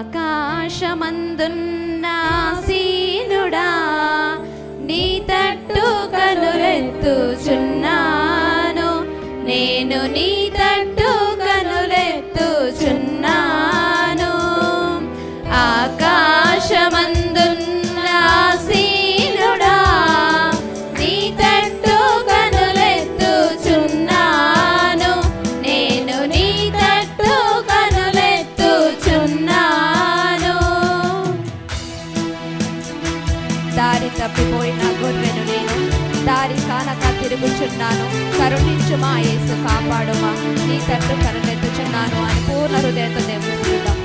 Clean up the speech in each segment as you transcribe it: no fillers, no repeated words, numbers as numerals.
ఆకాశమందున్న సీనుడా నీ తట్టు కనులెత్తుచున్నాను, నేను నీ తట్టు కనులెత్తుచున్నాను. ఆకాశమందున్న సీనుడా నీ తట్టు కనులెత్తుచున్నాను, నేను నీ తట్టు కనులెత్తుచున్నాను. దారి తప్పిపోయిన గొర్రెను నేను దారి కానక తిరుగుచున్నాను, కరుణించుమా యేసు కాపాడుమా, నీ తట్టు కనులెత్తుచున్నాను అని పూర్ణ హృదయంతో దేవుని స్తుతిద్దాం.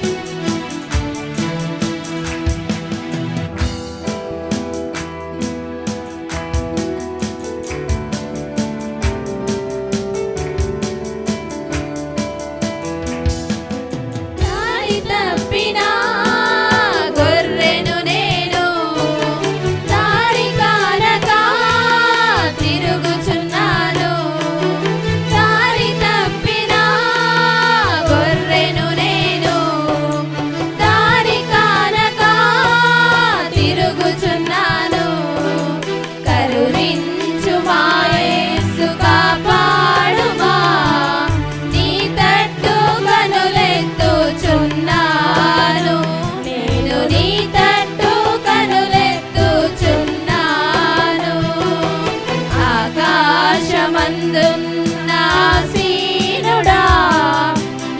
దారి తప్పిన గొర్రెను నేను దారి కానక తిరుగుచున్నాను, దారి తప్పిన గొర్రెను నేను దారి కానక తిరుగుచున్నాను. కరుణించుమా యేసు కాపాడుమా, నీ తట్టు కనులెత్తుచున్నాను, నేను నీ తట్టు కనులెత్తుచున్నాను. ఆకాశమందున్న సీనుడా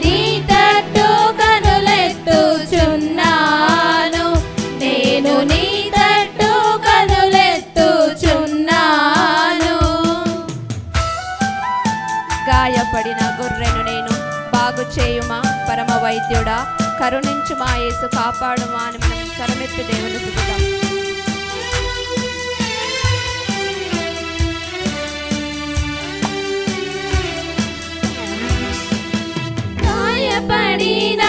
నీ తట్టు కనులెత్తుచున్నాను, నేను నీ తట్టు కనులెత్తుచున్నాను. గాయపడిన గొర్రెను నేను బాగు చేయుమా పరమ వైద్యుడా, కరుణించుమా యేసు కాపాడుమా అని మనం స్వరమెత్తి దేవుని స్తుతిద్దాం. గాయపడిన